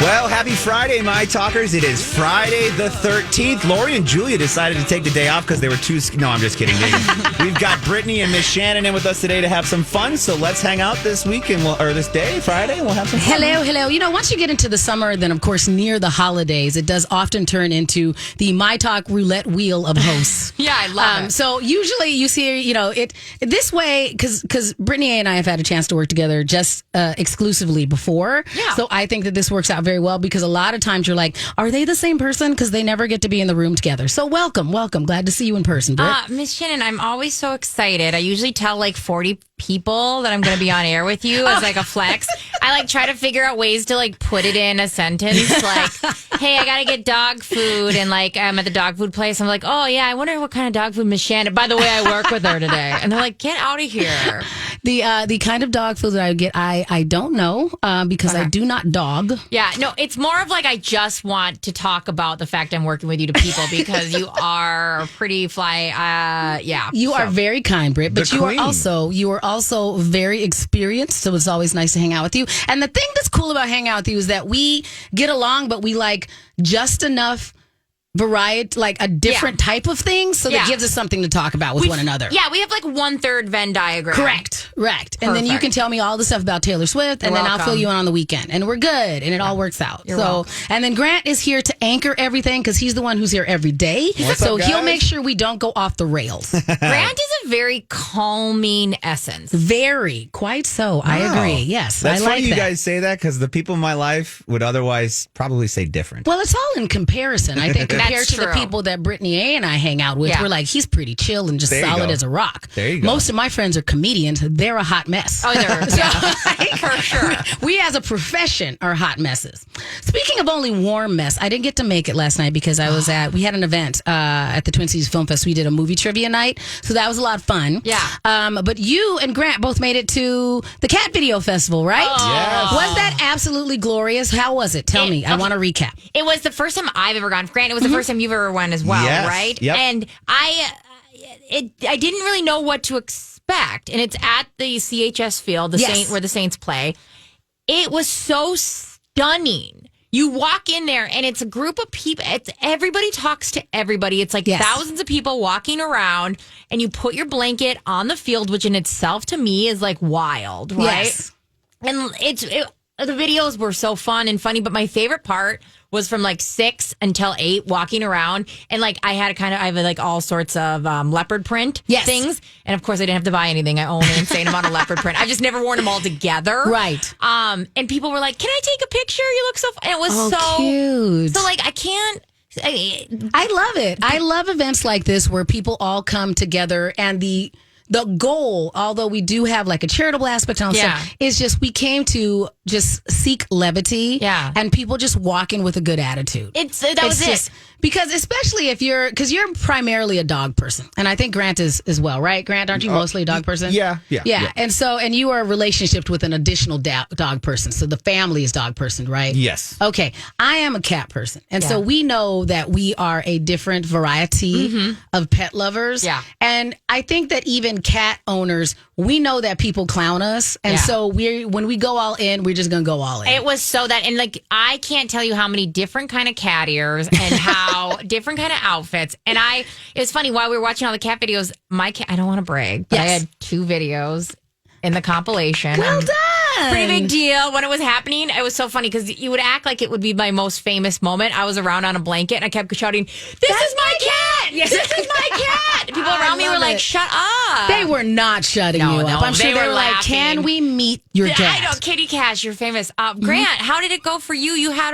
Well, happy Friday, my talkers. It is Friday the 13th. Lori and Julia decided to take the day off because they were too... No, I'm just kidding. We've got Brittany and Miss Shannon in with us today to have some fun. So let's hang out this week or this day, Friday, and we'll have some fun. Hello. You know, once you get into the summer, then, of course, near the holidays, it does often turn into the My Talk roulette wheel of hosts. Yeah, I love it. So usually you see, you know, it this way, because Brittany and I have had a chance to work together just exclusively before. Yeah. So I think that this works out very well because a lot of times you're like, are they the same person? Because they never get to be in the room together. So welcome. Glad to see you in person, Britt. Miss Shannon, I'm always so excited. I usually tell like 40 people that I'm going to be on air with you as like a flex. I like try to figure out ways to like put it in a sentence like, hey, I got to get dog food, and like I'm at the dog food place. I'm like, oh yeah, I wonder what kind of dog food Miss Shannon. By the way, I work with her today, and they're like, get out of here. The kind of dog food that I would get, I don't know because I do not dog. Yeah, no, it's more of like I just want to talk about the fact I'm working with you to people because you are pretty fly. Yeah, you are very kind, Britt, but you are also very experienced. So it's always nice to hang out with you. And the thing that's cool about hanging out with you is that we get along, but we like just enough variety, like a different type of thing, so that gives us something to talk about with one another. Yeah, we have like 1/3 Venn diagram. Correct. And then you can tell me all the stuff about Taylor Swift, and then I'll fill you in on the weekend, and we're good, and it all works out. You're welcome. And then Grant is here to anchor everything because he's the one who's here every day. So he'll make sure we don't go off the rails. Grant is a very calming essence. Very, quite so. Wow. I agree. Yes, That's I like funny you that. guys say that because the people in my life would otherwise probably say different. Well, it's all in comparison. I think compared That's to the true. people that Brittany A and I hang out with, we're like, he's pretty chill and just solid as a rock. There you go. Most of my friends are comedians. They're a hot mess. Oh, they're for sure. We as a profession are hot messes. Speaking of only warm mess, I didn't get to make it last night because we had an event at the Twin Cities Film Fest. We did a movie trivia night. So that was a lot of fun. Yeah. But you and Grant both made it to the Cat Video Festival, right? Oh. Yes. Was that absolutely glorious? How was it? Tell me. I want to recap. It was the first time I've ever gone. Grant, it was the first time you've ever went as well, Yes. right? Yep. And I didn't really know what to expect. And it's at the CHS field, where the Saints play. It was so stunning. You walk in there and it's a group of people. Everybody talks to everybody. It's like thousands of people walking around, and you put your blanket on the field, which in itself to me is like wild, right? Yes. And the videos were so fun and funny, but my favorite part was from like 6 until 8 walking around, and like I have like all sorts of leopard print things, and of course I didn't have to buy anything. I own an insane amount of leopard print. I've just never worn them all together, right? And people were like, "Can I take a picture? You look so fun." And it was so cute. So like I can't. I love it. I love events like this where people all come together, and the goal, although we do have like a charitable aspect on stuff, is just we came to just seek levity, and people just walk in with a good attitude. That was it. Because especially if you're primarily a dog person, and I think Grant is as well, right? Grant, aren't you mostly a dog person? Yeah. And you are relationship with an additional dog person, so the family is dog person, right? Yes. Okay, I am a cat person, and so we know that we are a different variety of pet lovers. Yeah, and I think that even cat owners, we know that people clown us, and so when we go all in, we're just gonna go all in. It was so that, and like I can't tell you how many different kind of cat ears and how different kind of outfits. And it was funny while we were watching all the cat videos. My cat, I don't want to brag, but I had 2 videos in the compilation. Well done. Pretty big deal. When it was happening, it was so funny because you would act like it would be my most famous moment. I was around on a blanket and I kept shouting, "This is my cat! Yes, this is my cat!" People around me were like, "Shut up!" They were not shutting you up. I'm sure they were like, "Can we meet your cat?" I know, Kitty Cash, you're famous. Grant, how did it go for you? You had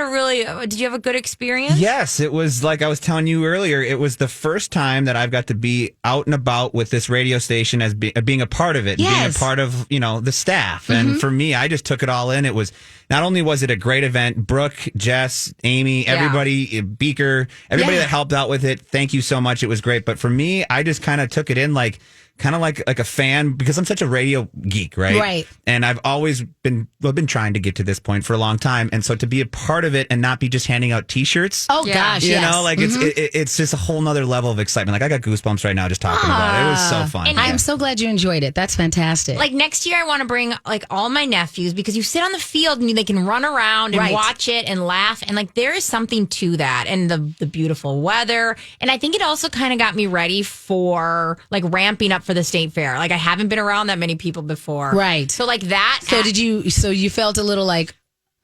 did you have a good experience? Yes, it was like I was telling you earlier. It was the first time that I've got to be out and about with this radio station as being a part of it, and being a part of the staff. And for me, I just took it all in. It was not only was it a great event, Brooke, Jess, Amy, everybody, Beaker, everybody that helped out with it. Thank you so much. It was great. But for me, I just kind of took it in like kind of like a fan because I'm such a radio geek, right? Right. And I've always been trying to get to this point for a long time, and so to be a part of it and not be just handing out T-shirts. Oh gosh, you know, like it's just a whole nother level of excitement. Like I got goosebumps right now just talking about it. It was so fun. And I'm so glad you enjoyed it. That's fantastic. Like next year, I want to bring like all my nephews because you sit on the field and they can run around and watch it and laugh, and like there is something to that, and the beautiful weather, and I think it also kind of got me ready for like ramping up for the state fair. Like I haven't been around that many people before, right? So like that. So you felt a little like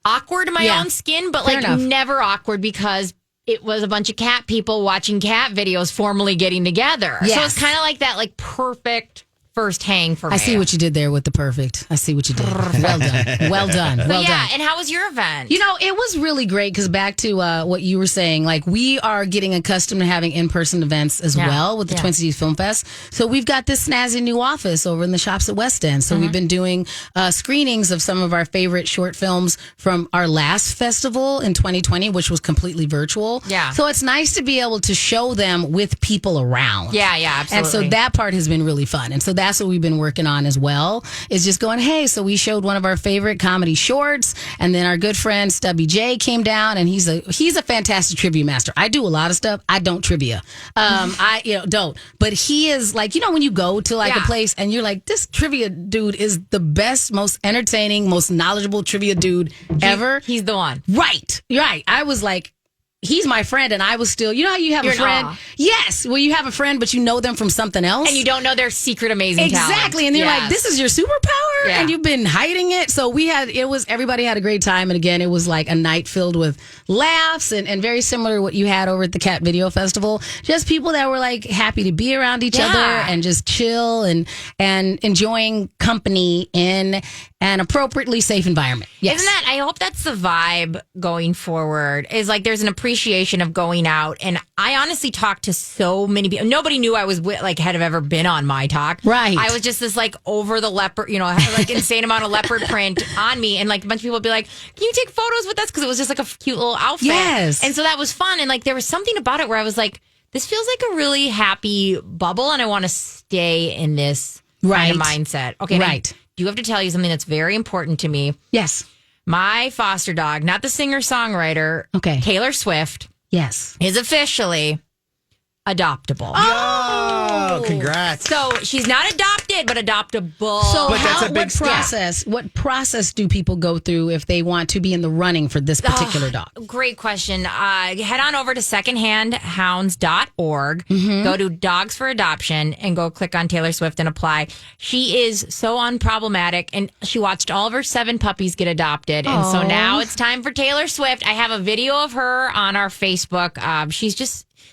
awkward in my own skin, but like never awkward because it was a bunch of cat people watching cat videos formally getting together. Yes. So it's kind of like that, like perfect first hang for me. I see what you did there with the perfect. I see what you did. Well done. Well done. Well done. And how was your event? You know, it was really great because back to what you were saying, like we are getting accustomed to having in-person events as well with the Twin Cities Film Fest. So we've got this snazzy new office over in the shops at West End. So we've been doing screenings of some of our favorite short films from our last festival in 2020, which was completely virtual. Yeah. So it's nice to be able to show them with people around. Yeah, absolutely. And so that part has been really fun. And so that's what we've been working on as well, is just going, hey, so we showed one of our favorite comedy shorts, and then our good friend Stubby J came down, and he's a fantastic trivia master. I do a lot of stuff. I don't trivia. I don't. But he is like, when you go to like a place and you're like, this trivia dude is the best, most entertaining, most knowledgeable trivia dude ever. He's the one. Right. I was like, he's my friend, and I was still, how you have a friend? Yes. Well, you have a friend, but you know them from something else. And you don't know their secret amazing talent. Exactly. And they're like, this is your superpower? Yeah. And you've been hiding it. So everybody had a great time. And again, it was like a night filled with laughs and very similar to what you had over at the Cat Video Festival. Just people that were like happy to be around each other and just chill and enjoying company in an appropriately safe environment. Yes. I hope that's the vibe going forward, is like there's an appreciation of going out. And I honestly talked to so many people. Nobody knew I was had ever been on My Talk. Right. I was just this like over the leopard, like insane amount of leopard print on me. And like a bunch of people would be like, can you take photos with us? Because it was just like a cute little outfit. Yes. And so that was fun. And like there was something about it where I was like, this feels like a really happy bubble, and I want to stay in this kind of mindset. Okay. Right. Do you have to tell you something that's very important to me? Yes. My foster dog, not the singer-songwriter, Taylor Swift, is officially adoptable. Oh, congrats. So she's not adopted, but adoptable. So what process do people go through if they want to be in the running for this particular dog? Great question. Head on over to secondhandhounds.org, go to Dogs for Adoption, and go click on Taylor Swift and apply. She is so unproblematic, and she watched all of her 7 puppies get adopted. And so now it's time for Taylor Swift. I have a video of her on our Facebook.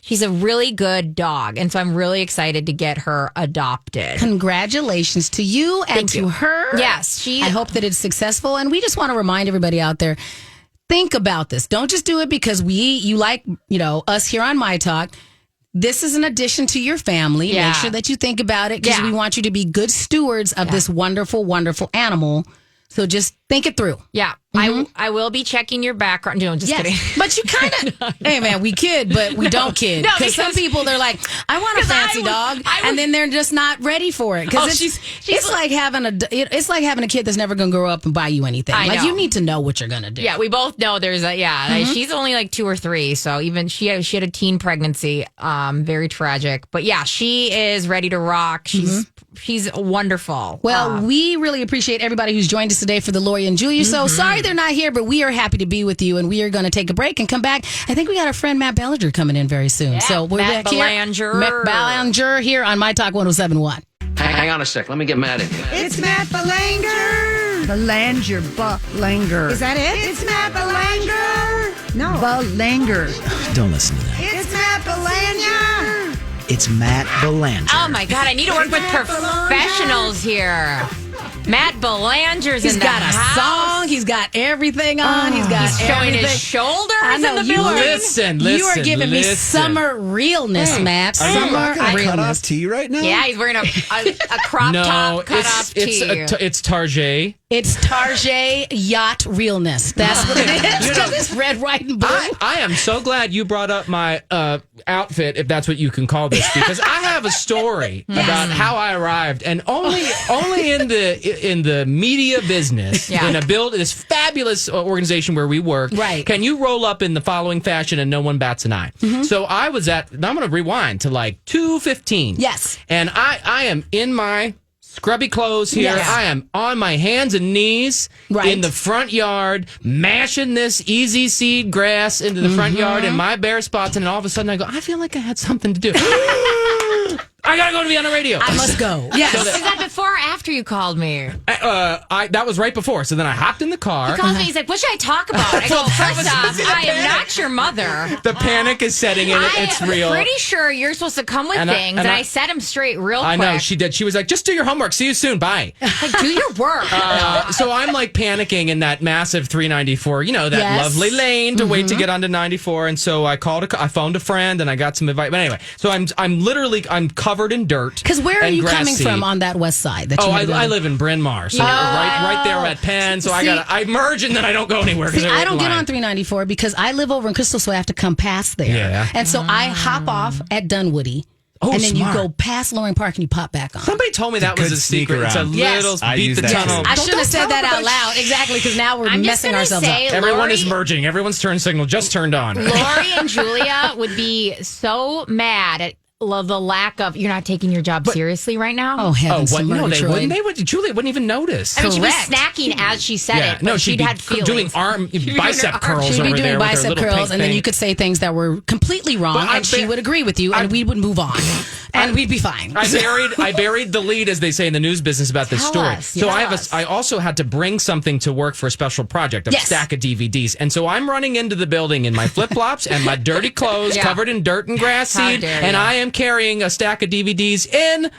She's a really good dog, and so I'm really excited to get her adopted. Congratulations to you and to her. Yes. I hope that it's successful, and we just want to remind everybody out there, think about this. Don't just do it because you like, us here on My Talk. This is an addition to your family. Make sure that you think about it, because we want you to be good stewards of this wonderful, wonderful animal. So just think it through. Yeah. I will be checking your background. No, just kidding. But you kind of, hey man, we kid, but we don't kid. Because some people, they're like, I want a fancy dog. And then they're just not ready for it. Because it's like having a kid that's never going to grow up and buy you anything. You need to know what you're going to do. Yeah, we both know there's she's only like 2 or 3. So even she had a teen pregnancy, very tragic. But yeah, she is ready to rock. She's wonderful. Well, we really appreciate everybody who's joined us today for the Lori and Julia. So sorry they're not here, but we are happy to be with you, and we are going to take a break and come back. I think we got our friend Matt Bellinger coming in very soon. Yeah, so we're back here. Matt Bellinger here on My Talk 107.1. Hang on a sec. Let me get Matt in here. It's Matt Bellinger. Bellinger. Is that it? It's Matt Bellinger. No. Bellinger. Don't listen to that. It's Matt Bellinger. It's Matt Belanger. Oh my God, I need to work with professionals here. Matt Belanger's in the house. He's got a song. He's got everything on. He's showing his shoulders in the building. Listen. You are giving me summer realness, Matt. Summer realness. Cut off tee right now? Yeah, he's wearing a crop top cut off tee. It's Tarjay. It's Tarjay Yacht Realness. That's what it is. Because it's red, white, and blue. I am so glad you brought up my outfit, if that's what you can call this, because I have a story about how I arrived, and only in the media business, in this fabulous organization where we work, can you roll up in the following fashion and no one bats an eye. So I was I'm going to rewind to like 2:15. Yes. And I am in my scrubby clothes here. Yes. I am on my hands and knees in the front yard, mashing this easy seed grass into the front yard in my bare spots. And then all of a sudden I go, I feel like I had something to do. I gotta go to be on the radio. I must go. Yes. So is that before or after you called me? That was right before. So then I hopped in the car. He called me. He's like, "What should I talk about?" I go, "First off, I am not your mother." The panic is setting in. It's real. I'm pretty sure you're supposed to come with things, and I set him straight real quick. I know she did. She was like, "Just do your homework. See you soon. Bye." Like, do your work. So I'm like panicking in that massive 394. You know, that lovely lane to wait to get onto 94. And so I phoned a friend, and I got some advice. But anyway, so I'm literally covered in dirt. Because where are you coming from on that west side? I live in Bryn Mawr, so right there at Penn. So I merge and then I don't go anywhere. I don't get on 394 because I live over in Crystal, so I have to come past there. Yeah. And so I hop off at Dunwoody. And then smart. You go past Loring Park and you pop back on. Somebody told me that was a secret. It's a little beat the tunnel. I shouldn't have said that out loud. Exactly, because now we're messing ourselves up. Everyone is merging. Everyone's turn signal just turned on. Lori and Julia would be so mad at the lack of, you're not taking your job seriously right now? Oh, heavens. No, they wouldn't. Julia wouldn't even notice. I mean, she was snacking as she said it. No, she'd had feelings. doing bicep curls. She'd be doing bicep curls, and then you could say things that were completely wrong, and she would agree with you, and we would move on, and we'd be fine. I buried the lead, as they say in the news business, about this story. So I also had to bring something to work for a special project, a stack of DVDs, and so I'm running into the building in my flip flops and my dirty clothes covered in dirt and grass seed, and I am carrying a stack of DVDs in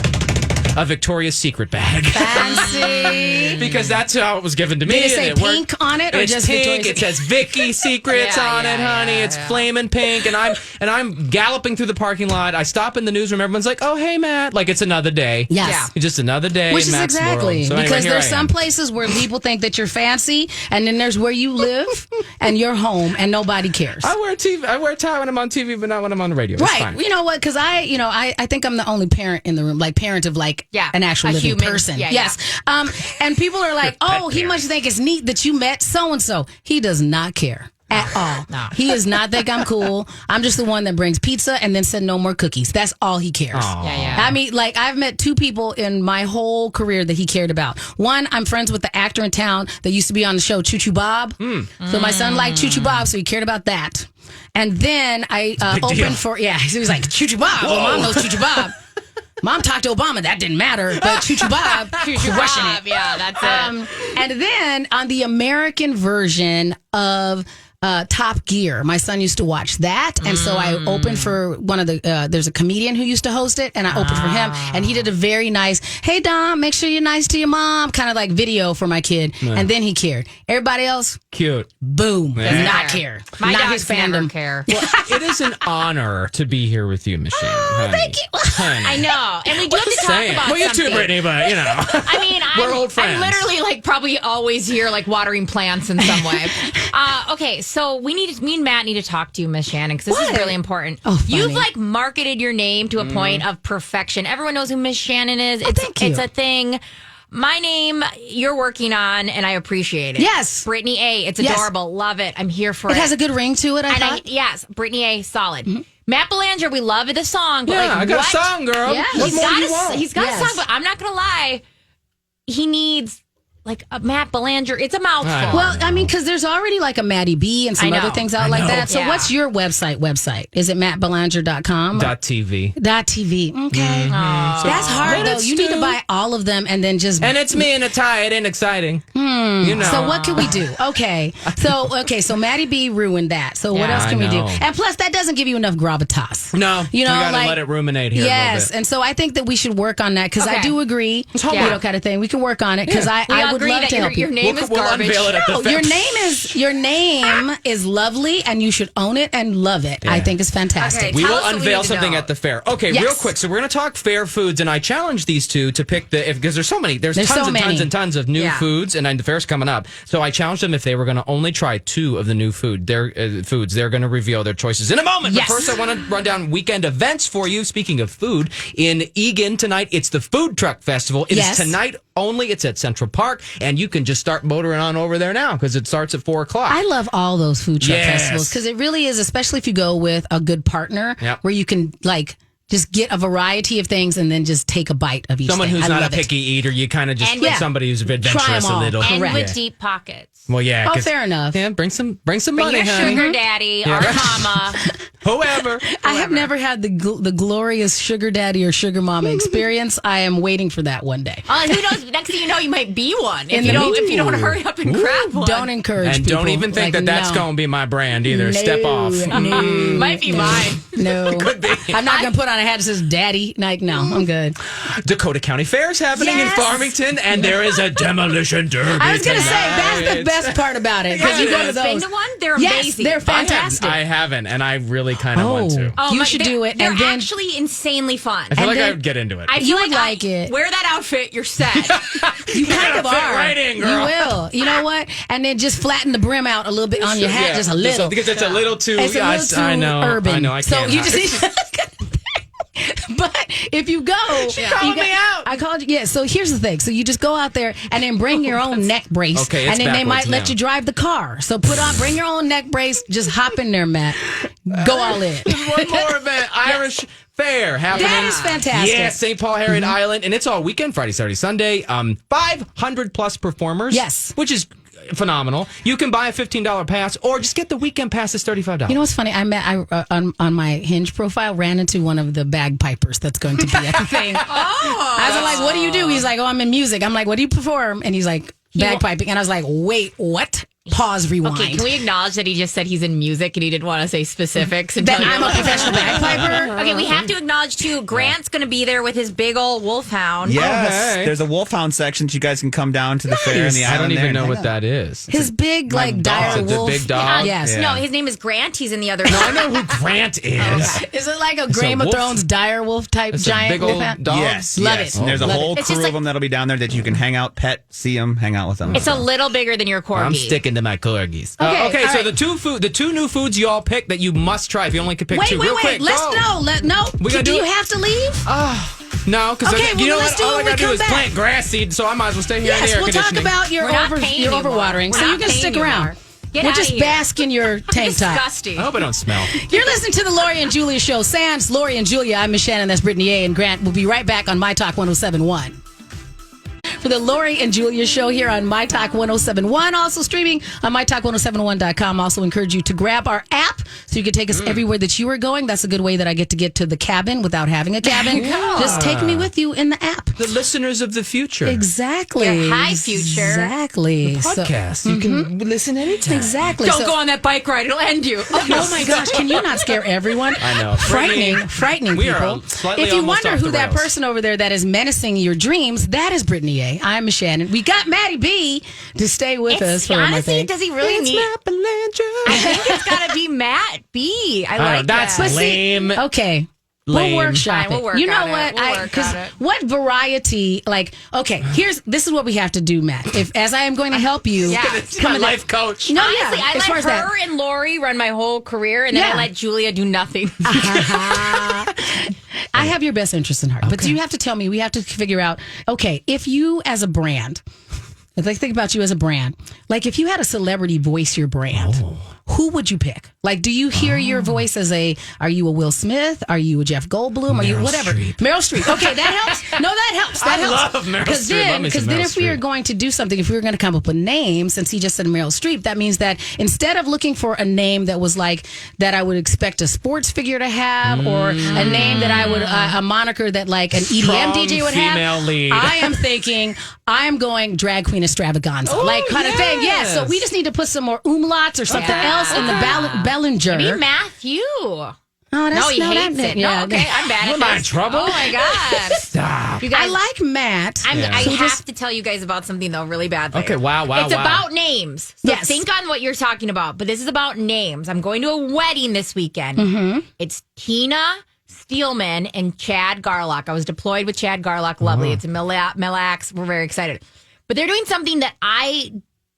a Victoria's Secret bag. Fancy. Because that's how it was given to me. Did it say pink on it, or it's just pink? Victoria's It says Vicky Secrets on it, honey. It's flaming pink, and I'm galloping through the parking lot. I stop in the newsroom. Everyone's like, "Oh, hey, Matt!" Like it's another day. Yes, it's just another day. Which in is Matt's exactly world. So because anyway, there's some places where people think that you're fancy, and then there's where you live and you're home, and nobody cares. I wear a tie when I'm on TV, but not when I'm on the radio. Right? Fine. You know what? Because I think I'm the only parent in the room, like parent of an actual living person. Yes. And people are like, "Oh, he must think it's neat that you met so and so." He does not care at all. No. He does not think I'm cool. I'm just the one that brings pizza and then said no more cookies. That's all he cares. I mean, like I've met two people in my whole career that he cared about. One, I'm friends with the actor in town that used to be on the show Choo Choo Bob. So my son liked Choo Choo Bob, so he cared about that. And then I opened for so he was like Choo Choo Bob. Well, Mom knows Choo Choo Bob. Mom talked to Obama. That didn't matter. But Choo Choo Bob, crushing it. Yeah, that's it. And then on the American version of Top Gear, my son used to watch that, and so I opened for one of the. There's a comedian who used to host it, and I opened for him, and he did a very nice, "Hey Dom, make sure you're nice to your mom," kind of like video for my kid, and then he cared. Everybody else, cute, boom, does not care. My not dogs his fandom. never care. Well, it is an honor to be here with you, Michelle. Oh, thank you. I know, and we do have to talk about you something. too, Brittany, but I mean, we're old friends. I'm literally like probably always here, like watering plants in some way. Okay, so me and Matt need to talk to you, Miss Shannon, because this is really important. Oh, funny. You've like marketed your name to a point of perfection. Everyone knows who Miss Shannon is. It's a thing. My name you're working on, and I appreciate it. Yes. Brittany A. It's adorable. Love it. I'm here for it. It has a good ring to it, I thought. Yes, Brittany A. Solid. Matt Belanger, we love the song. But I got a song, girl. Yeah. What more do you want? He's got a song, but I'm not going to lie. He needs like a Matt Belanger. It's a mouthful. Well, I mean, because there's already like a Maddie B and some other things out like that. So what's your website? Is it mattbelanger.com? .tv. .tv. Okay. That's hard, though. You need to buy all of them and then just... And it's me in a tie. It ain't exciting. You know. So what can we do? Okay. So Maddie B ruined that. So what else can we do? And plus, that doesn't give you enough gravitas. No. You got to let it ruminate here a little bit. And so I think that we should work on that because I do agree. Kind of thing. We can work on it because I would would love to help you. Your name is we'll garbage. unveil it at the No, your name is lovely, and you should own it and love it. Yeah. I think it's fantastic. Okay, We tell will us what we unveil need to something know. at the fair. Okay, Yes. real quick. So we're going to talk fair foods, and I challenge these two to pick because there's so many. There's tons so and many. tons and tons of new foods, and the fair's coming up. So I challenged them if they were going to only try 2 of the new foods. They're going to reveal their choices in a moment. Yes. But first, I want to run down weekend events for you. Speaking of food, in Eagan tonight, it's the Food Truck Festival. It is tonight only. It's at Central Park, and you can just start motoring on over there now because it starts at 4 o'clock. I love all those food truck Yes. festivals because it really is, especially if you go with a good partner, where you can just get a variety of things and then just take a bite of each Someone thing. who's I not a love it. picky eater, you kind of just And somebody who's adventurous Try 'em a all. little. And Correct. with deep pockets. Well, yeah. Oh, fair enough. Yeah, bring some Bring money, your honey. sugar daddy or mama. Whoever. I have never had the glorious sugar daddy or sugar mama experience. I am waiting for that one day. Who knows? Next thing you know, you might be one if In you the don't. If you don't hurry up and grab one. Don't encourage And people. don't even think that that's no. going to be my brand either. Step off. No, Might be mine. No. Could be. I'm not going to put on a hat that says daddy. Like, no, I'm good. Dakota County Fair is happening in Farmington, and there is a demolition derby. I was going to say, that's the tonight. best part about it. Because you go to Been those. to one? They're Yes, amazing. they're fantastic. I haven't, and I really kind of want to. Oh, you my- should they're- do it. They're And then actually insanely fun. I feel like I then- would get into it. I feel You like would like it. Wear that outfit, you're set. you kind of fit are. right in, girl. You will. You know what? And then just flatten the brim out a little bit on your hat, just a little. Because it's a little too. It's a little too I know. urban. I know. I so can't. you just need. But if you go, called me out. I called you. Yeah. So here's the thing. So you just go out there and then bring your own neck brace. Okay, it's and then they might backwards let now. you drive the car. So bring your own neck brace. Just hop in there, Matt. Go all in. One more event, Irish Fair happening. That is fantastic. Yeah, St. Paul, Harriet Island, and it's all weekend, Friday, Saturday, Sunday. 500 plus performers. Yes. Which is phenomenal. You can buy a $15 pass or just get the weekend pass. It's $35. You know what's funny? I on my Hinge profile ran into one of the bagpipers that's going to be at the thing. I was like, "What do you do?" He's like, "Oh, I'm in music." I'm like, "What do you perform?" And he's like, "Bagpiping." And I was like, "Wait, what?" Pause, rewind. Okay, can we acknowledge that he just said he's in music and he didn't want to say specifics? That I'm a professional bagpiper. Okay, we have to acknowledge too. Grant's going to be there with his big old wolfhound. Yes, Okay. there's a wolfhound section. So you guys can come down to the fair in the I island. don't even there know and what hang that is. His big, dog. dire It's a wolf. big dog? Yes. Yeah. No, his name is Grant. He's in the other. I know who Grant is. Is it like a It's a Game of wolf? Thrones dire wolf type It's a giant big old wolf? dog. Yes, Love yes. it. And there's a Love whole it. It's crew just of them that'll be down there that you can hang out, pet, see them, hang out with them. It's a little bigger than your corgi. I'm sticking to my corgis. Okay, all so right. the two new foods you all picked that you must try if you only could pick two. Wait. Real quick, Let's go. no. gotta Do do you it? have to leave? No, because Okay, you know well, let's what? do All it I when we gotta do come is back. plant grass seed, so I might as well stay here in the Yes, air we'll talk conditioning. about your We're not paying your anymore. overwatering, We're so you not can paying stick anymore. around. Get We'll outta just here. bask in your tank top. Disgusting. I hope I don't smell. You're listening to the Lori and Julia Show. Sans Lori and Julia. I'm Miss Shannon. That's Brittany A. And Grant. We'll be right back on My Talk 107.1. For the Lori and Julia Show here on My Talk 107.1. Also streaming on MyTalk1071.com. Also encourage you to grab our app so you can take us everywhere that you are going. That's a good way that I get to get to the cabin without having a cabin. Just take me with you in the app. The listeners of the future. Exactly. Your high future. Exactly. Podcast. You can listen anytime. Exactly. Don't So- go on that bike ride. It'll end you. Oh my gosh, can you not scare everyone? I know. Frightening We are people. slightly If you almost wonder off who the that rails. person over there that is menacing your dreams, that is Brittany A. I'm Miss Shannon. We got Maddie B to stay with us for my honestly, thing. does he really need? I think it's got to be Matt B. I like that's that. But see- lame. Okay. Lame. We'll workshop Fine, we'll it. work You know on it. what? We'll work on it. What variety? Like, okay, this is what we have to do, Matt. If as I am going to help you, Yeah. It's my life coach. No, Honestly, yeah. I as far let as her and Lori run my whole career, and then Yeah. I let Julia do nothing. I have your best interest in heart. But you have to tell me, we have to figure out, okay, if you as a brand, like think about you as a brand, like if you had a celebrity voice your brand, who would you pick? Like, do you hear your voice as are you a Will Smith? Are you a Jeff Goldblum? Are you whatever? Streep. Meryl Streep. Okay, that helps. No, that helps. That I helps. love Meryl Because Streep. Love me some then Meryl if we are Streep. going to do something, if we were going to come up with a name, since he just said Meryl Streep, that means that instead of looking for a name that was like that I would expect a sports figure to have, or a name that I would a moniker that like an EDM Strong DJ would female have, lead. I am thinking I am going drag queen extravaganza, like kind of thing. Yeah. So we just need to put some more umlauts or something else in the Bellinger. Maybe Matthew. Oh, that's he hates it. Yeah, no, okay, I'm bad at Am I in this. trouble? Oh my god! Stop. You guys, I like Matt. I So have to tell you guys about something though, really badly. Okay, wow. It's about names. So Yes. think on what you're talking about. But this is about names. I'm going to a wedding this weekend. It's Tina Steelman and Chad Garlock. I was deployed with Chad Garlock. Lovely. It's in Mille Lacs. We're very excited. But they're doing something that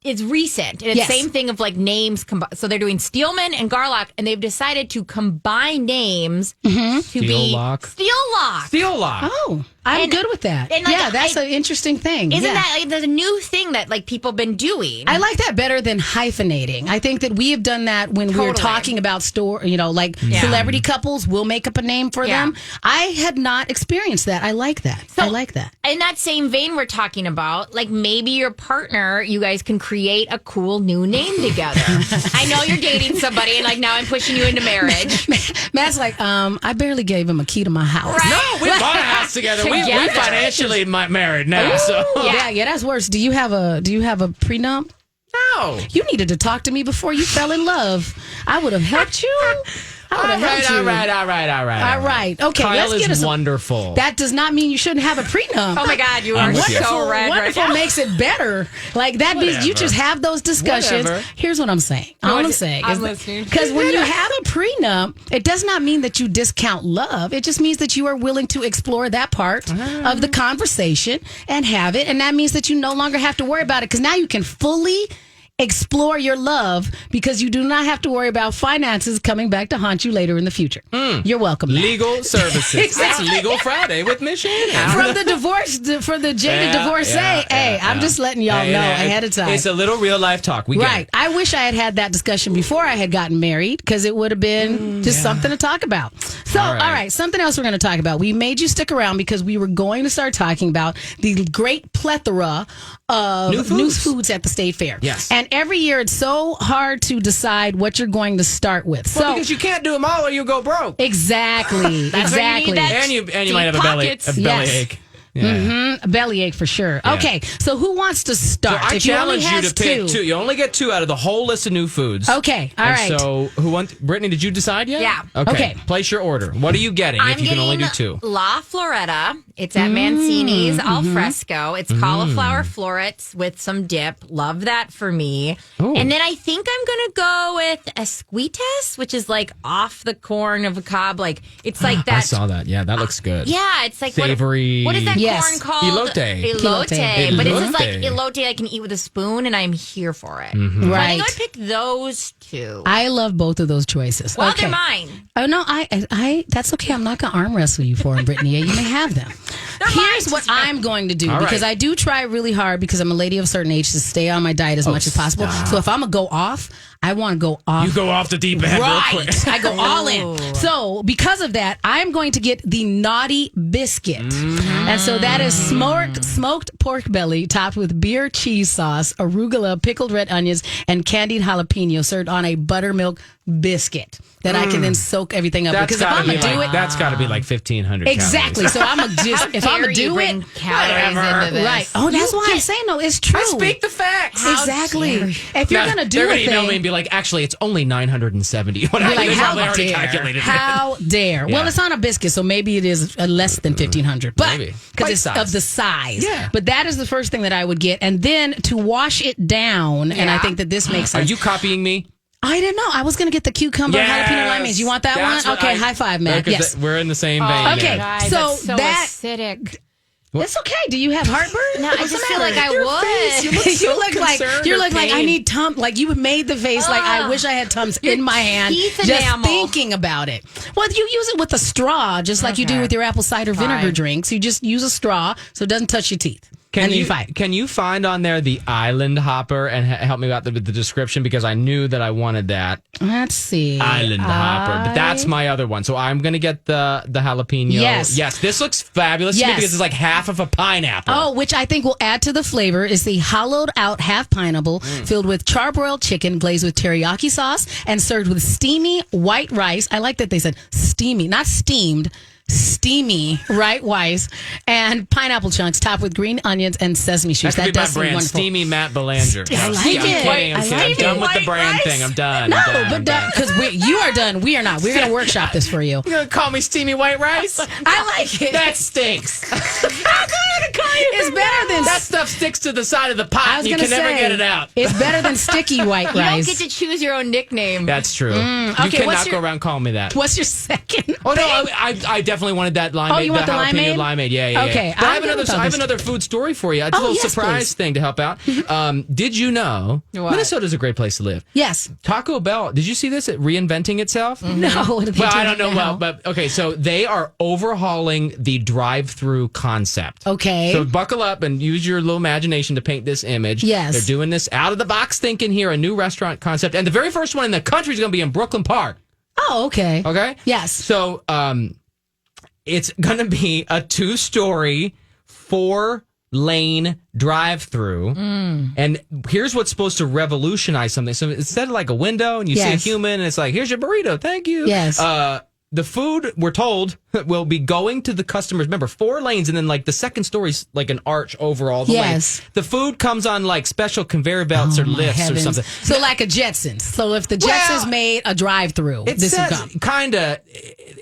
it's recent. And it's the same thing of like names. So they're doing Steelman and Garlock, and they've decided to combine names to be Steel Lock. Oh, I'm good with that. And like, that's an interesting thing. Isn't that like there's a new thing that like people have been doing? I like that better than hyphenating. I think that we have done that when we were talking about celebrity couples. We'll make up a name for them. I had not experienced that. I like that. So, I like that. In that same vein we're talking about, like maybe your partner, you guys can create a cool new name together. I know you're dating somebody and like now I'm pushing you into marriage. Matt's like, I barely gave him a key to my house. Right? No, we bought a house together. We financially married now. So Yeah, that's worse. Do you have a prenup? no. You needed to talk to me before you fell in love. I would have helped you. All right. Okay, Kyle let's get is us wonderful. That does not mean you shouldn't have a prenup. Oh my God, you are so red wonderful right now. makes it better. Like that means you just have those discussions. Whatever. Here's what I'm saying. All I'm saying is listening. because when you have a prenup, it does not mean that you discount love. It just means that you are willing to explore that part of the conversation and have it, and that means that you no longer have to worry about it because now you can fully explore your love because you do not have to worry about finances coming back to haunt you later in the future. You're welcome. Matt. Legal services. Exactly. That's Legal Friday with Miss Shannon. From the divorce, for the jaded divorcee. I'm just letting y'all know ahead of time. It's a little real life talk. We get it. I wish I had had that discussion before I had gotten married because it would have been just something to talk about. So, all right, something else we're going to talk about. We made you stick around because we were going to start talking about the great plethora of new foods at the State Fair. Yes. And every year it's so hard to decide what you're going to start with. Well, because you can't do them all or you'll go broke. Exactly. Exactly. And you might have a belly ache. Yeah. A bellyache for sure. Yeah. Okay, so who wants to start? So I challenge you to pick two. You only get two out of the whole list of new foods. Okay, all right. So Brittany, did you decide yet? Yeah. Okay. Place your order. What are you getting if you can only do two? La Floretta. It's at Mancini's al fresco. It's cauliflower florets with some dip. Love that for me. Ooh. And then I think I'm going to go with esquites, which is like off the corn of a cob. Like it's like that. I saw that. Yeah, that looks good. Yeah, it's like savory. What is that corn called? Elote. Elote. But it's just like elote I can eat with a spoon, and I'm here for it. Right. So I think I'd pick those two. I love both of those choices. Well, okay. they're mine. Oh no, I that's okay. I'm not going to arm wrestle you for them, Brittany. You may have them. Here's what I'm going to do because I do try really hard because I'm a lady of a certain age to stay on my diet as much as possible. So if I'm gonna go off, I want to go off. You go off the deep end real quick. I go all in. So because of that, I'm going to get the Naughty Biscuit. And so that is smoked pork belly topped with beer cheese sauce, arugula, pickled red onions, and candied jalapeno served on a buttermilk biscuit that I can then soak everything up. Because if I'm going to do it... That's got to be like 1,500 Exactly. calories. So I'm going to just... If I'm going to do it... Calories into this. Right. Oh, that's why I'm saying, no, it's true. I speak the facts. Exactly. If you're going to do it, they're going to email me and be like, actually, it's only 970. You're like, how dare? Yeah. Well, it's on a biscuit, so maybe it is less than 1,500. But because it's size. of the size. Yeah. But that is the first thing that I would get. And then to wash it down, and I think that this makes sense. Are you copying me? I didn't know. I was going to get the cucumber jalapeno limeade. You want that one? Okay, high five, man. Yes. We're in the same vein. Okay, God, so that's acidic. It's okay. Do you have heartburn? No, I just feel like I would. You look like I need Tums. Like you made the face like I wish I had Tums in my hand. Just thinking about it. Well, you use it with a straw, just like you do with your apple cider vinegar drinks. You just use a straw so it doesn't touch your teeth. Can you find on there the Island Hopper and help me out with the description because I knew that I wanted that. Let's see. Island Hopper. But that's my other one. So I'm going to get the jalapeno. Yes. This looks fabulous to me because it's like half of a pineapple. Oh, which I think will add to the flavor is the hollowed out half pineapple filled with charbroiled chicken glazed with teriyaki sauce and served with steamy white rice. I like that they said steamy, not steamed. steamy rice and pineapple chunks topped with green onions and sesame seeds. That could be my does seem brand, wonderful. Steamy Matt Belanger. I like I'm it. kidding. I'm done with the brand thing. I'm done. No, but because you are done. We are not. We're going to workshop this for you. You're going to call me Steamy White Rice? I like it. That stinks. It's better than that stuff sticks to the side of the pot. I was And you gonna can never say, get it out. It's better than sticky white You rice. don't get to choose your own nickname. That's true. You okay, cannot go around calling me that. What's your second? Oh no, I definitely wanted that limeade. Oh, you want the jalapeno limeade? limeade? Yeah. Okay, But I I'm have good with another food story for you. It's a little yes, surprise please. thing to help out. Did you know Minnesota's a great place to live? Yes. Taco Bell. Did you see this? Reinventing itself. No. What are they Well, I doing don't know. now? Well, but okay. So they are overhauling the drive-through concept. Okay. So buckle up and use your little imagination to paint this image. Yes. They're doing this out of the box thinking here, a new restaurant concept, and the very first one in the country is going to be in Brooklyn Park. Oh, okay. Okay. Yes. So it's going to be a 2-story, 4-lane drive-through, and here's what's supposed to revolutionize something. So instead of like a window and you see a Yes. human and it's like, here's your burrito, thank you. Yes. The food, we're told, will be going to the customers. Remember, 4 lanes, and then like the second story's like an arch over all the Yes. lanes. The food comes on like special conveyor belts or my lifts heavens. or something. So like a Jetsons. So if the Jetsons made a drive-through, It this would says come. kind of.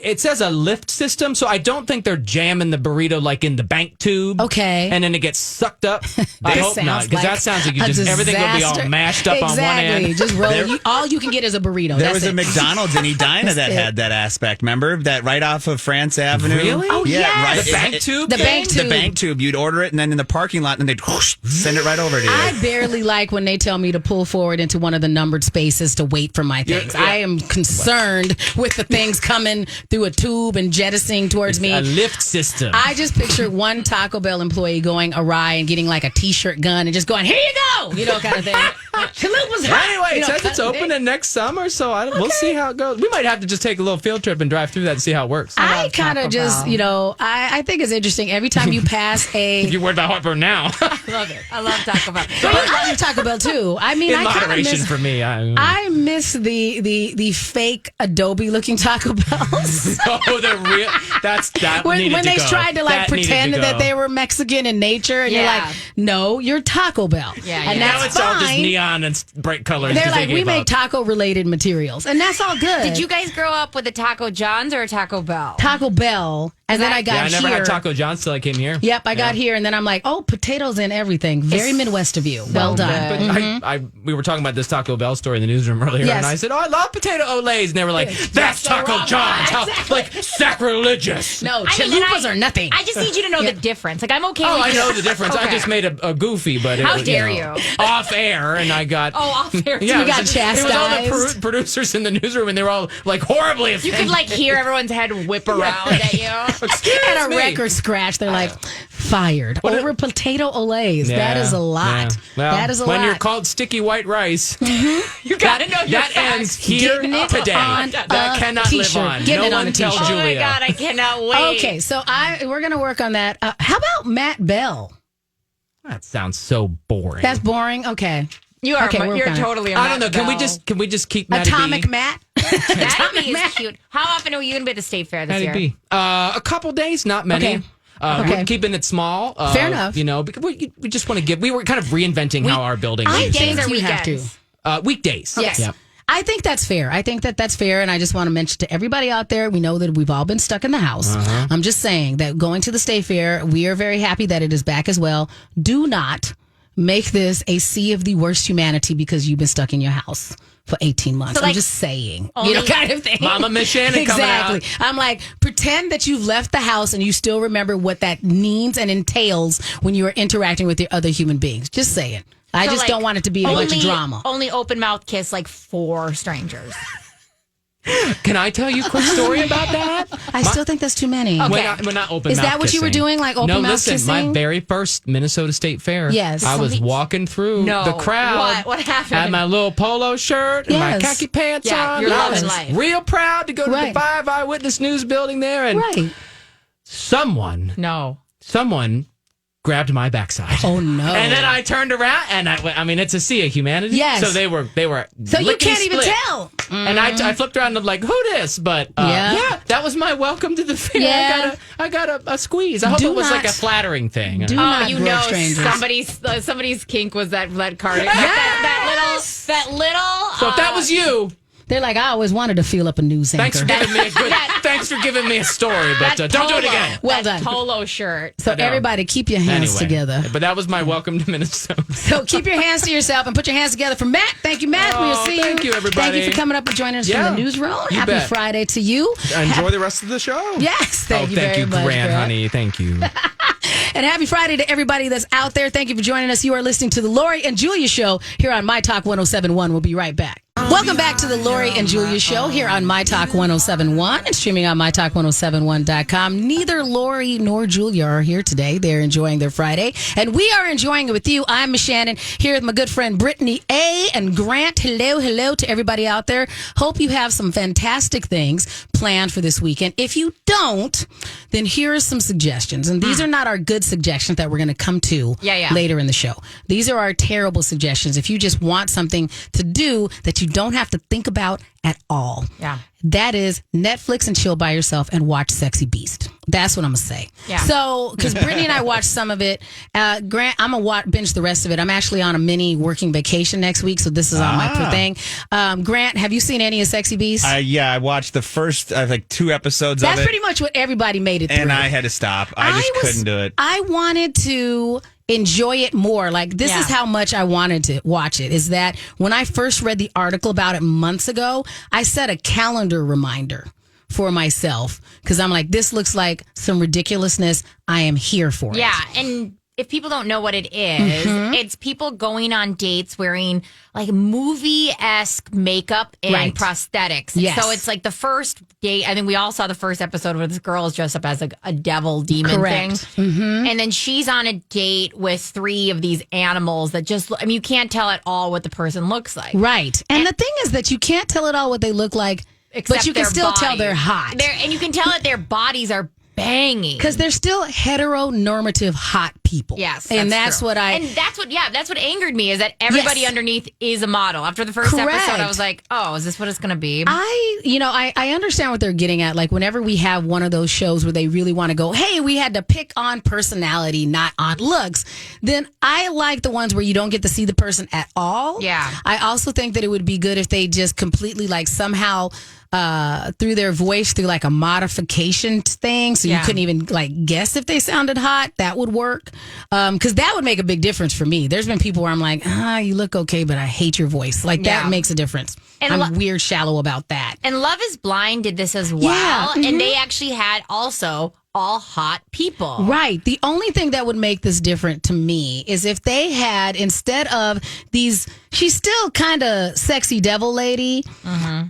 It says a lift system, so I don't think they're jamming the burrito like in the bank tube. Okay. and then it gets sucked up. I hope Sounds not, because like that sounds like you a just everything will be all disaster. mashed up on one end. Just roll. All you can get is a burrito. There That's was a it. McDonald's in Edina that had that aspect. Remember that right off of France Avenue? Really? Oh, yeah, yes. right. The bank tube. The thing? bank tube. The bank tube. You'd order it, and then in the parking lot, and then they'd whoosh, send it right over to you. I barely like when they tell me to pull forward into one of the numbered spaces to wait for my things. Yeah. I am concerned with the things coming through a tube and jettisoning towards me. A lift system. I just picture one Taco Bell employee going awry and getting like a T-shirt gun and just going, "Here you go," kind of thing. Chalupa's hot. Anyway, it says it's kind of opening next summer, so we'll see how it goes. We might have to just take a little field trip and drive through that and see how it works. I kind of just, I think it's interesting. Every time you pass You're worried about heartburn now. Love it. I love Taco Bell. I love Taco Bell too. I mean, In I kind of moderation miss. for me. I miss the fake Adobe looking Taco Bells. Oh, the real. That's that. when needed they to go. tried to That needed pretend to that go. they were Mexican in nature, and you're Yeah. like, no, you're Taco Bell. Yeah, and yeah. that's Now it's all just fine. neon and bright colors. They're 'cause they like, we gave make up. taco related materials, and that's all good. Did you guys grow up with a Taco John's or a Taco Bell? Taco Bell? And then I got Yeah, I never here. had Taco John's till I came here. Yep, I got here, and then I'm like, oh, potatoes in everything. Very Midwest of you. Well done. But we were talking about this Taco Bell story in the newsroom earlier, Yes. and I said, "Oh, I love potato olays," and they were like, "That's Taco John's, how, like sacrilegious." No, I mean, chalupas are nothing. I just need you to know the difference. Like, I'm okay Oh, with I you. know the difference. I Okay. just made a goofy, but How it was, dare you know, you. off air, and I got off air. yeah, You got it was all the chastised. producers in the newsroom, and they were all like horribly You offended. could, like, hear everyone's head whip around at you. and a record scratch. They're like, fired over potato olays. That is a lot. Yeah. Well, that is a when lot. you're called sticky white rice, You got to know your that facts. ends here Getting it today. on That a cannot live t-shirt. on. Getting No it on one a tell t-shirt. Oh, my Julia. God. I cannot wait. Okay, so we're gonna work on that. How about Matt Bell? That sounds so boring. That's boring. Okay, You are. Okay, we're You're working on it. totally. A I don't know. Matt Can we just keep Matty Atomic B? Matt. That is Matt. cute. How often are you going to be at the State Fair this Matty year? B. A couple days, not many. Okay. We're Okay. keeping it small. Fair enough. You know, because we just want to give. We were kind of reinventing how our building is. Weekdays or you have to. weekends? Weekdays. Yes. Yep. I think that's fair. I think that's fair. And I just want to mention to everybody out there, we know that we've all been stuck in the house. I'm just saying that going to the State Fair, we are very happy that it is back as well. Do not make this a sea of the worst humanity because you've been stuck in your house for 18 months. So, I'm like, just saying, only- kind of thing. Mama Miss Shannon coming out. Exactly. I'm like, pretend that you've left the house and you still remember what that means and entails when you are interacting with your other human beings. Just saying. I So, just like, don't want it to be a bunch of drama. Only open mouth kiss like 4 strangers. Can I tell you a quick story about that? I still think that's too many. Okay. We're not open Is mouth that what you were kissing. doing, like open no, mouth listen, kissing? my very first Minnesota State Fair. Yes. I was walking through No. the crowd. What happened? Had my little polo shirt and my Yes. khaki pants Yeah, on. you're I loving was life. real proud to go to Right. the 5 Eyewitness News building there, and Right. someone No. grabbed my backside. Oh no! And then I turned around, and I mean, it's a sea of humanity. Yes. So they were. So you can't even tell. And I flipped around and I'm like, who this? But yeah, that was my welcome to the fair. Yeah. I got a squeeze. I hope it was like a flattering thing. Somebody's kink was that card. That little. So if that was you. They're like, I always wanted to feel up a news anchor. Thanks for giving me a story, but don't do it again. Well done. Polo shirt. So everybody keep your hands together. But that was my welcome to Minnesota. So keep your hands to yourself and put your hands together for Matt. Thank you, Matt. We'll see you. Thank you, everybody. Thank you for coming up and joining us from the newsroom. Happy Friday to you. Enjoy the rest of the show. Yes, thank you very much, Grant, honey. Thank you. And happy Friday to everybody that's out there. Thank you for joining us. You are listening to the Lori and Julia Show here on My Talk 107.1. We'll be right back. Welcome back to the Lori and Julia Show here on My Talk 107.1 and streaming on MyTalk1071.com. Neither Lori nor Julia are here today. They're enjoying their Friday, and we are enjoying it with you. I'm Miss Shannon here with my good friend Brittany A. and Grant. Hello to everybody out there. Hope you have some fantastic things planned for this weekend. If you don't, then here are some suggestions, and these are not our good suggestions that we're going to come to later in the show. These are our terrible suggestions. If you just want something to do that you don't have to think about at all. Yeah. That is Netflix and chill by yourself and watch Sexy Beast. That's what I'm going to say. Yeah. So, because Brittany and I watched some of it. Grant, I'm going to binge the rest of it. I'm actually on a mini working vacation next week, so this is on my thing. Grant, have you seen any of Sexy Beast? Yeah, I watched the first, 2 episodes of it. That's pretty much what everybody made it through. And I had to stop. I just couldn't do it. I wanted to enjoy it more. Like, this is how much I wanted to watch it, is that when I first read the article about it months ago, I set a calendar reminder for myself because I'm like, this looks like some ridiculousness. I am here for it. Yeah, and if people don't know what it is, it's people going on dates wearing like movie-esque makeup and prosthetics. Yes. So it's like the first date. I think we all saw the first episode where this girl is dressed up as like a devil demon thing. And then she's on a date with 3 of these animals that just, I mean, you can't tell at all what the person looks like. Right. And the thing is that you can't tell at all what they look like, but you can still tell they're hot. And you can tell that their bodies are banging because they're still heteronormative hot people. Yes, and that's what that's what angered me is that everybody underneath is a model. After the first episode, I was like, oh, is this what it's going to be? I understand what they're getting at. Like whenever we have one of those shows where they really want to go, hey, we had to pick on personality, not on looks. Then I like the ones where you don't get to see the person at all. Yeah. I also think that it would be good if they just completely like somehow through their voice through like a modification thing, so you couldn't even like guess if they sounded hot. That would work because that would make a big difference for me. There's been people where I'm like, you look okay, but I hate your voice. Like that makes a difference. And I'm weird shallow about that. And Love Is Blind did this as well, and they actually had also all hot people. Right. The only thing that would make this different to me is if they had, instead of these, she's still kind of sexy devil lady,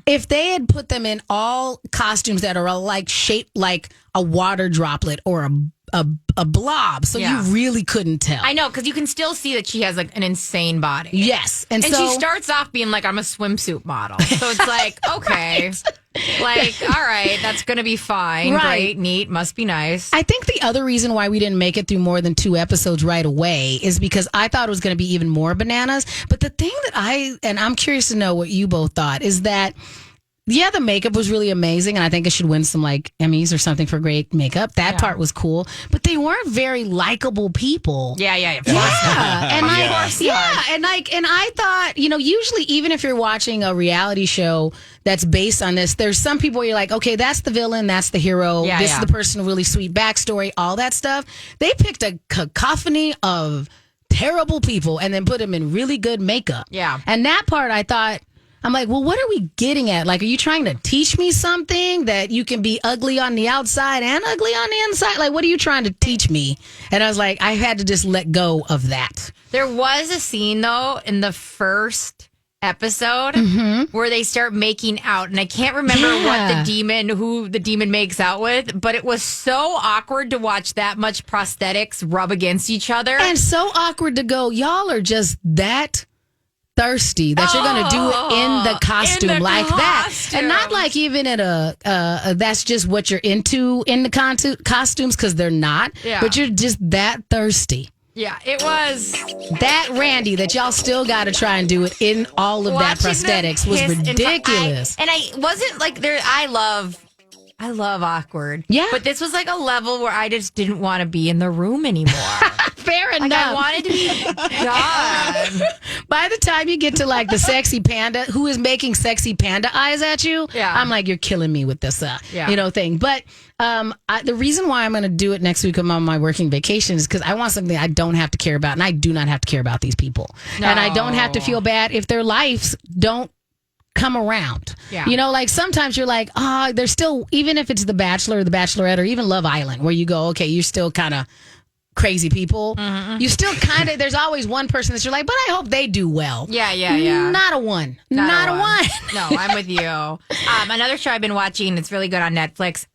if they had put them in all costumes that are like shaped like a water droplet or a blob, so you really couldn't tell. I know, because you can still see that she has like an insane body. Yes. And so she starts off being like, I'm a swimsuit model. So it's like, okay. Like, all right, that's going to be fine. Right. Great, neat, must be nice. I think the other reason why we didn't make it through more than 2 episodes right away is because I thought it was going to be even more bananas. But the thing that I'm curious to know what you both thought, is that the makeup was really amazing, and I think it should win some like Emmys or something for great makeup. That part was cool, but they weren't very likable people. Yeah. And I thought, usually even if you're watching a reality show that's based on this, there's some people where you're like, okay, that's the villain, that's the hero, this is the person, really sweet backstory, all that stuff. They picked a cacophony of terrible people and then put them in really good makeup. Yeah. And that part I thought, I'm like, well, what are we getting at? Like, are you trying to teach me something that you can be ugly on the outside and ugly on the inside? Like, what are you trying to teach me? And I was like, I had to just let go of that. There was a scene, though, in the first episode where they start making out. And I can't remember who the demon makes out with, but it was so awkward to watch that much prosthetics rub against each other. And so awkward to go, y'all are just that thirsty that you're going to do it in the costume that. And not like even at that's just what you're into in the costumes, because they're not. Yeah. But you're just that thirsty. Yeah, it was. That Randy that y'all still got to try and do it in all of that prosthetics was ridiculous. And I wasn't like there. I love awkward. Yeah. But this was like a level where I just didn't want to be in the room anymore. Fair enough. I wanted to be done. By the time you get to like the sexy panda who is making sexy panda eyes at you, I'm like, you're killing me with this, thing. But the reason why I'm going to do it next week when I'm on my working vacation is because I want something I don't have to care about, and I do not have to care about these people. No. And I don't have to feel bad if their lives don't come around. Yeah. Like sometimes you're like, they're still, even if it's The Bachelor or The Bachelorette or even Love Island, where you go, okay, you're still kind of crazy people. Mm-hmm. You still kind of, there's always one person that you're like, but I hope they do well. Yeah. Not a one. Not a one. No, I'm with you. Another show I've been watching, it's really good on Netflix.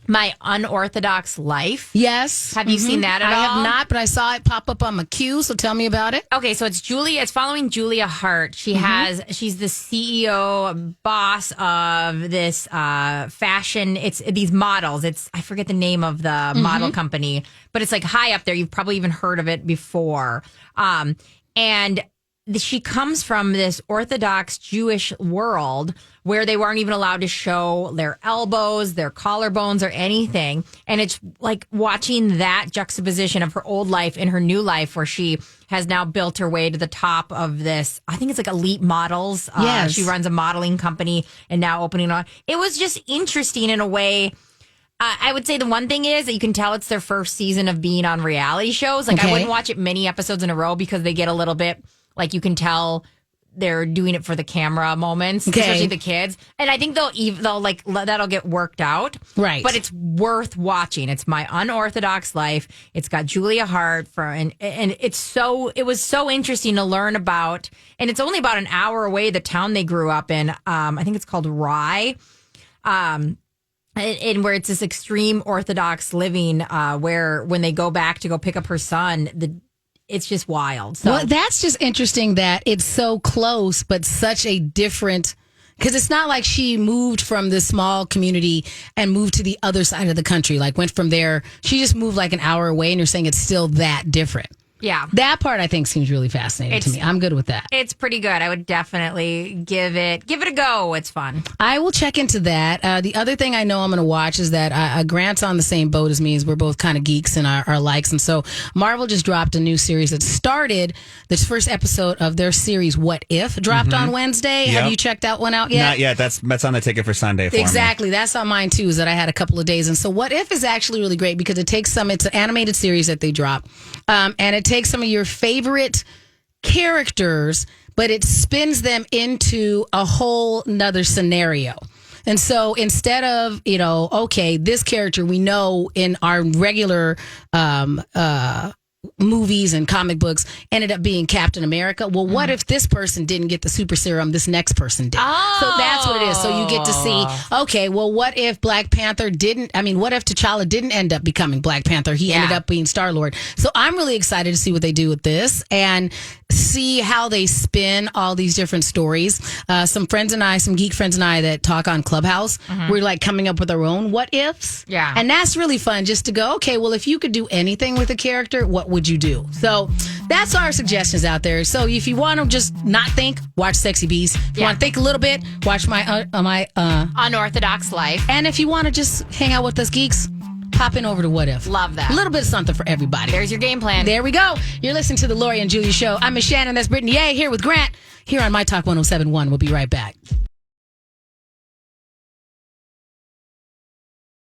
My Unorthodox Life. Yes. Have you seen that at all? I have not, but I saw it pop up on my queue, so tell me about it. Okay, so it's following Julia Hart. She's the CEO, boss of this fashion, it's these models. I forget the name of the model company, but it's like high up there. You've probably even heard of it before. And she comes from this Orthodox Jewish world where they weren't even allowed to show their elbows, their collarbones, or anything. And it's like watching that juxtaposition of her old life and her new life, where she has now built her way to the top of this. I think it's like Elite Models. Yes. She runs a modeling company and now opening on. It was just interesting in a way. I would say the one thing is that you can tell it's their first season of being on reality shows. Like I wouldn't watch it many episodes in a row because they get a little bit, like you can tell they're doing it for the camera moments, especially the kids. And I think they'll like that'll get worked out. Right. But it's worth watching. It's My Unorthodox Life. It's got Julia Hart and it was so interesting to learn about. And it's only about an hour away, the town they grew up in. I think it's called Rye. And where it's this extreme Orthodox living, where when they go back to go pick up her son, it's just wild. So. Well, that's just interesting that it's so close, but such a different, because it's not like she moved from this small community and moved to the other side of the country, like went from there. She just moved like an hour away, and you're saying it's still that different. Yeah. That part I think seems really fascinating to me. I'm good with that. It's pretty good. I would definitely give it a go. It's fun. I will check into that. The other thing I know I'm going to watch is that Grant's on the same boat as me, as we're both kind of geeks in our likes. And so Marvel just dropped a new series that started this first episode of their series What If dropped on Wednesday. Yep. Have you checked that one out yet? Not yet. That's on the ticket for Sunday for Exactly. me. That's on mine too, is that I had a couple of days. And so What If is actually really great because it's an animated series that they drop. And it takes some of your favorite characters, but it spins them into a whole nother scenario. And so instead of, this character we know in our regular movies and comic books ended up being Captain America. Well, what if this person didn't get the super serum, this next person did? Oh. So that's what it is. So you get to see, okay, well, what if what if T'Challa didn't end up becoming Black Panther? He ended up being Star-Lord. So I'm really excited to see what they do with this and see how they spin all these different stories. Some geek friends and I that talk on Clubhouse, we're like coming up with our own what ifs. Yeah. And that's really fun just to go, okay, well, if you could do anything with a character, what would you do? So that's our suggestions out there. So if you want to just not think, watch Sexy Beast. If you want to think a little bit, watch my Unorthodox Life. And if you want to just hang out with us geeks, pop in over to What If. Love that. A little bit of something for everybody. There's your game plan. There we go. You're listening to the Lori and Julia Show. I'm Miss Shannon. That's Brittany A. here with Grant here on My Talk 107.1. We'll be right back.